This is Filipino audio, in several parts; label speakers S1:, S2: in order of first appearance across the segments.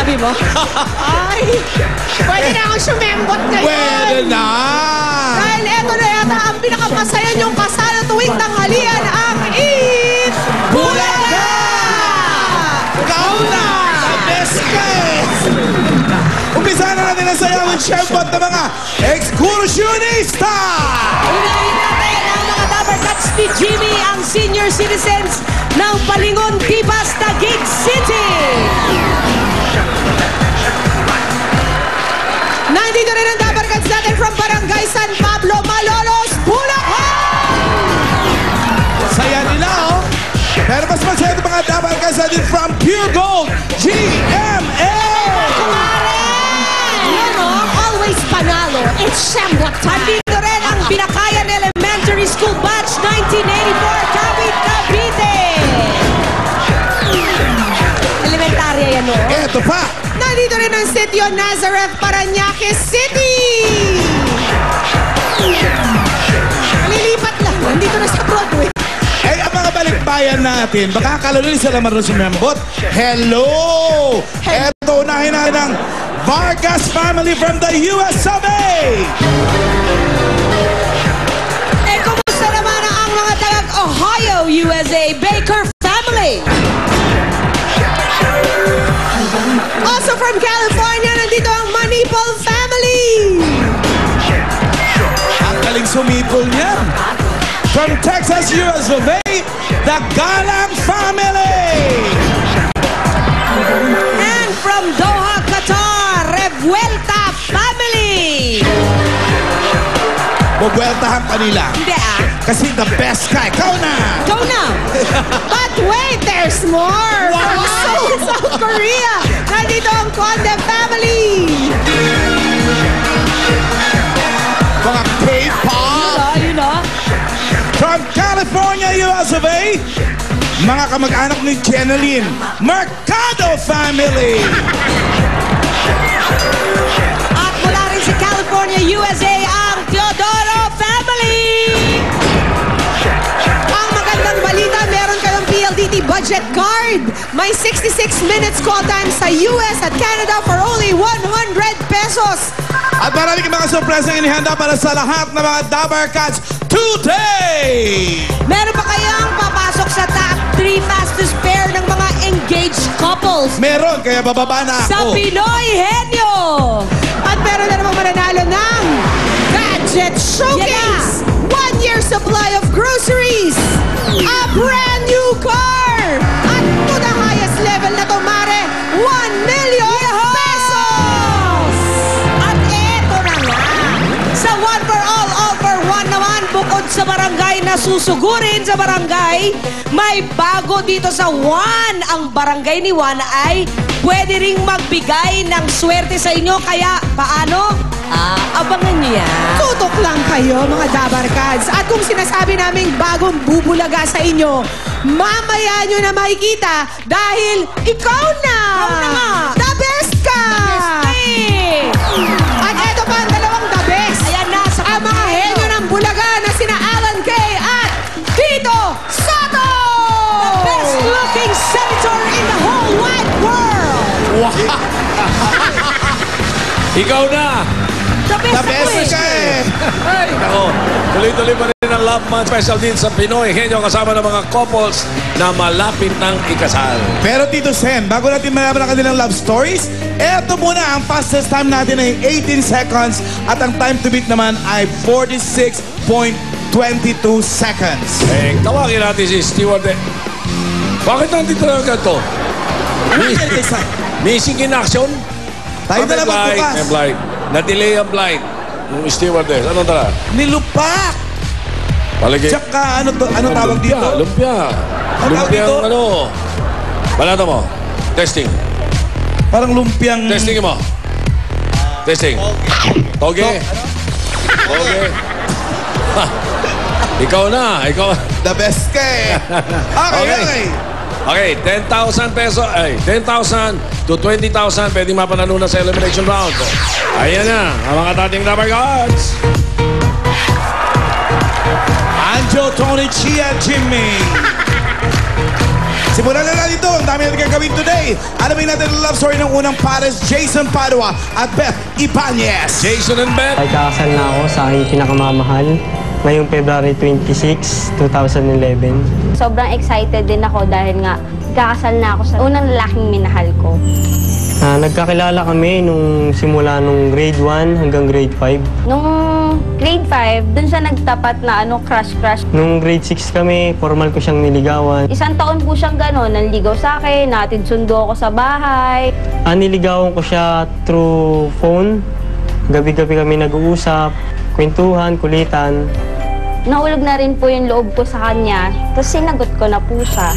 S1: sabi mo? Ay, pwede na akong sumembot ngayon.
S2: Pwede na.
S1: Dahil eto na yata ang pinakamasaya niyong kasal tuwing tanghalian ang Eat Bulaga!
S2: Ikaw na! The best guys! Umpisa na natin ang sayawin siyempot ng mga excursionista!
S1: Unahin natin ang mga Dabber Cats ni Jimmy, ang senior citizens ng Palingon, Tibas, Taguig City. Nandito rin ang Dabber Cats natin from Barangay San Pablo, Malolos, Bulacan!
S2: Saya nila, oh! Pero mas masaya itong mga Dabber Cats natin from Pure Gold, GMA!
S1: Always panalo. It's Shambuat. Nandito rin ang Binakayan Elementary School Batch 1984, Cavite, Cavite. Elementarya yan, no?
S2: Eto pa!
S1: Nandito rin ang Sitio Nazareth, Parañaque City. Lilipat lang. Nandito na sa Broadway.
S2: Eh, ang mga balikbayan natin, baka kalulun sila marunong sumembot. Hello! Eto, unahin natin ang Vargas family from the US of A!
S1: Eh, kumusta naman ang mga tagang Ohio, USA, Baker family? Also from California, nandito ang Manipol family.
S2: Ang galing sumipol niya. From Texas, US of A, the Galang family!
S1: And from Doha, Qatar, Revuelta family.
S2: Bugweltahan pa nila.
S1: Hindi
S2: Kasi the best ka, ikaw na!
S1: Go now. But wait, there's more. From Seoul, South Korea. Nandito ang Conde family.
S2: Mga K-pop!
S1: You know?
S2: From California, US of A, mga kamag-anak ni Jeneline, Mercado family!
S1: At mula rin sa California, USA, ang Teodoro family. Ang magandang balita, meron kayong PLDT budget card. May 66 minutes call time sa US at Canada for only 100 pesos.
S2: At marami kang mga sorpresa inihanda para sa lahat ng mga Dabber Cats today!
S1: Meron pa kayang papasok sa top 3 fastest pair ng mga engaged couples
S2: Meron, kaya bababa na
S1: sa
S2: ako.
S1: Pinoy Henyo. At meron na namang mananalo ng Gadget Showcase, 1 year supply of groceries, a brand new car, at to the highest level na to, Mare, 1 million pesos! At eto na nga, sa One for All for One naman, bukod sa barangay na susugurin sa barangay, may bago dito sa One. Ang barangay ni One ay pwede ring magbigay ng swerte sa inyo. Kaya paano? Abangan niyo yan. Tutok lang kayo, mga Dabber Cats. At kung sinasabi naming bagong bubulaga sa inyo, mamaya nyo na makikita dahil ikaw na! Ikaw na nga! The best ka! At eto pa ang dalawang the best. Ayan na, sa ang mga henyo ng bulaga na sina Alan Kay at Tito Soto! The best looking senator in the whole wide world!
S2: Wow!
S3: Ikaw na!
S1: The best,
S2: The best ka eh!
S3: Ay, nako. Tuloy-tuloy pa rin ang Love Month special din sa Pinoy Henyo kasama ng mga couples na malapit ng ikasal.
S2: Pero Tito Sen, bago natin malaman ang kanilang love stories, eto muna ang fastest time natin ay 18 seconds at ang time to beat naman ay 46.22 seconds.
S3: Eh, tawagin natin si Stewart. Bakit nandito na ganito? Missing in action?
S2: Tayo na lang magbukas.
S3: May blind. Na-delay ang blind. Yung stewardess. Anong tala?
S2: Nilupak!
S3: Palagi.
S2: Tsaka ano tawag dito?
S3: Lumpia.
S2: Ano tawag
S3: Lumpia
S2: dito?
S3: ano? Balata mo. Testing.
S2: Parang lumpiang...
S3: Testing mo. Testing. Toge. Toge. Ikaw na. Ikaw.
S2: The best ka eh. Okay.
S3: Okay, 10,000 pesos. Ay, 10,000 to 20,000 pwedeng mapanalunan sa elimination round. Ayan na, ang mga dating Dabber Cats.
S2: Anjo, Tony, Chia, Jimmy. Simulan na natin ito. Ang dami natin gagawin today. Family. Alamin natin ang love story ng unang pares, Jason Padua at Beth Ibanez.
S3: Jason and Beth.
S4: Ay kakasal na ako sa aking pinakamamahal ngayong February 26, 2011.
S5: Sobrang excited din ako dahil nga kakasal na ako sa unang lalaking minahal ko.
S4: Nagkakilala kami nung simula nung grade 1 hanggang grade 5.
S5: Nung grade 5, dun siya nagtapat na crush-crush.
S4: Nung grade 6 kami, formal ko siyang niligawan.
S5: Isang taon po siyang gano'n, nanligaw sa akin, natin sundo ako sa bahay.
S4: Niligawan ko siya through phone. Gabi-gabi kami nag-uusap, kwentuhan, kulitan.
S5: Nahulog na rin po yung loob ko sa kanya, tapos sinagot ko na po siya.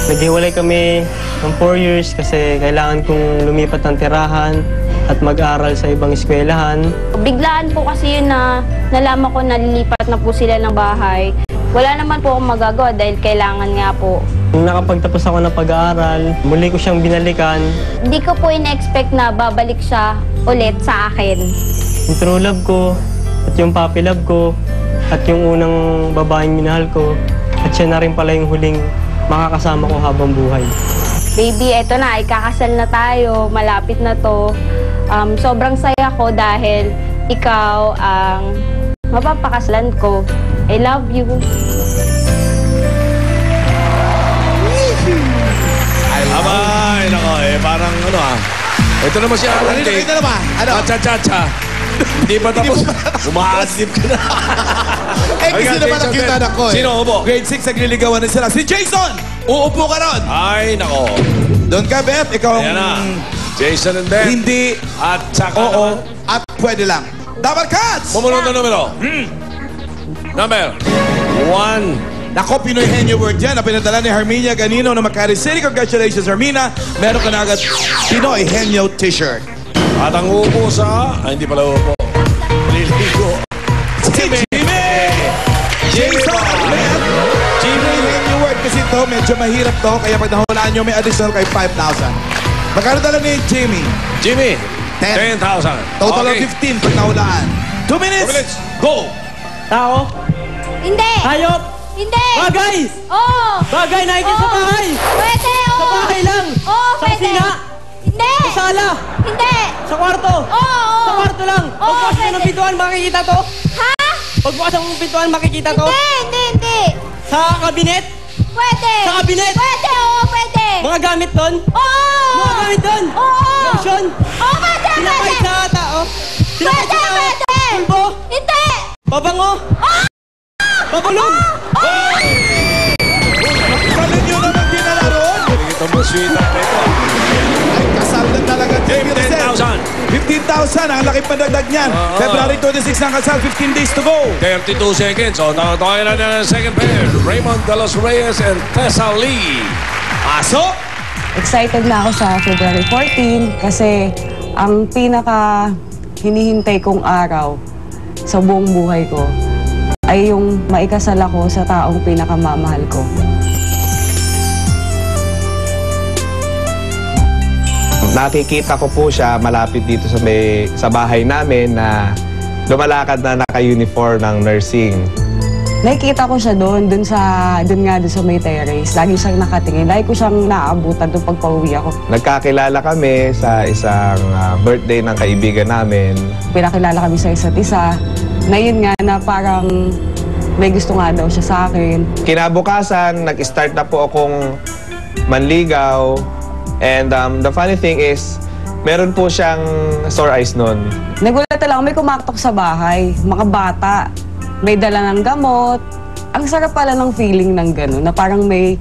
S4: Naghiwalay kami ng 4 years kasi kailangan kong lumipat ng tirahan at mag-aral sa ibang eskwelahan.
S5: Biglaan po kasi yun na nalaman ko na lilipat na po sila ng bahay. Wala naman po akong magagawa dahil kailangan nga po.
S4: Nung nakapagtapos ako ng pag-aaral, muli ko siyang binalikan.
S5: Hindi ko po in-expect na babalik siya ulit sa akin.
S4: Yung true love ko, at yung puppy love ko, at yung unang babaeng minahal ko, at siya na rin pala yung huling makakasama ko habang buhay.
S5: Baby, eto na, ikakasal na tayo, malapit na to. Sobrang saya ko dahil ikaw ang mapapakasalan ko. I love you.
S3: Abay, nako parang ito naman si Alan Day.
S2: Ito na ba?
S3: Cha-cha-cha. Hindi pa tapos. Umaasip ka na.
S2: Kasi naman ang cute anak ko eh.
S3: Sino upo?
S2: Grade 6 nagliligawan na sila. Si Jason! Uupo ka ron!
S3: Ay, nako.
S2: Doon ka, Beth. Ikaw
S3: Ayan na. Jason and Beth.
S2: hindi,
S3: At saka
S2: oo,
S3: naman.
S2: at pwede lang. Double cuts!
S3: Pumunod na numero. Number 1.
S2: Nako, Pinoy Henyo word yan na pinadala ni Herminia Ganino na Makati City. Congratulations, Hermina. Meron ka na agad Pinoy Henyo t-shirt.
S3: At ang upo sa... hindi pala upo. Liligo.
S2: Si Jimmy! Jason! Pinoy Henyo word kasi ito, medyo mahirap to. Kaya pag nahulaan nyo, may additional kay 5,000. Magkano dala ni Jimmy?
S3: Jimmy.
S2: 10,000.
S3: 10,000.
S2: Total of
S3: Okay.
S2: 15 pag nahulaan. 2 minutes.
S3: 2 minutes. Go!
S4: Tao,
S5: Hindi!
S4: hayop,
S5: Hindi!
S4: bagay,
S5: Oo!
S4: bagay nakikita sa bahay,
S5: Pwede! Oo!
S4: sa bahay lang,
S5: Oo,
S4: sa
S5: pwede!
S4: kusina,
S5: Hindi!
S4: sa sala,
S5: Hindi!
S4: sa kwarto,
S5: Oo!
S4: sa kwarto lang.
S5: Oo,
S4: Pagbukas mo ng
S5: pwede.
S4: pintuan, makikita to.
S5: Ha?
S4: Pagbukas ng pintuan, makikita to.
S5: Hindi!
S4: Sa kabinet,
S5: Pwede!
S4: Sa kabinet?
S5: Pwede! Oo, pwede!
S4: mga gamit doon,
S5: Oo!
S4: mga gamit doon,
S5: Oo!
S4: lotion,
S5: Oo, pwede!
S4: pinakait
S5: Pwede!
S4: sa tao, pinakait
S5: Pwede!
S4: sa tao,
S5: Pwede!
S4: pulbo,
S5: Hindi!
S4: babango, babulong.
S2: Kanin nyo naman dinalaro.
S3: Ito mo, sweet up ito.
S2: Ay, kasal na talaga.
S3: 10,000.
S2: 15,000. Ang laki pandagdag niyan. February 26 ng kasal, 15 days to go.
S3: 32 seconds. O, tayo na ng second pair. Raymond De Los Reyes and Tessa Lee.
S2: Pasok!
S6: Excited na ako sa February 14 kasi ang pinaka hinihintay kong araw sa buong buhay ko ay yung maikasal ako sa taong pinakamamahal ko.
S7: Nakikita ko po siya malapit dito sa bahay namin na lumalakad na naka-uniform ng nursing.
S6: Nakikita ko siya doon sa may terrace. Lagi siyang nakatingin. Lagi ko siyang naaabutan doon pag pauwi ako.
S7: Nagkakilala kami sa isang birthday ng kaibigan namin.
S6: Pinakilala kami sa isa't isa. Na yun nga na parang may gusto nga daw siya sa akin.
S7: Kinabukasan, nag-start na po akong manligaw. And the funny thing is, meron po siyang sore eyes nun.
S6: Nagulat na lang, may kumaktok sa bahay. Mga bata. May dala ng gamot. Ang sarap pala ng feeling ng gano'n, na parang may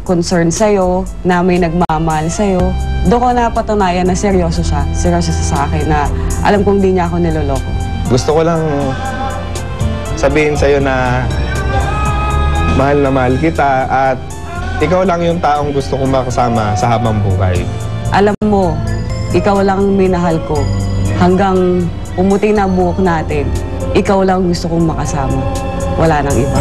S6: concern sa'yo, na may nagmamahal sa'yo. Doon ko napatunayan na seryoso siya. Seryoso siya sa akin na alam kong di niya ako niloloko.
S7: Gusto ko lang sabihin sa'yo na mahal kita at ikaw lang yung taong gusto kong makasama sa habang buhay.
S6: Alam mo, ikaw lang ang minahal ko. Hanggang umuti na buhok natin, ikaw lang gusto kong makasama. Wala nang iba.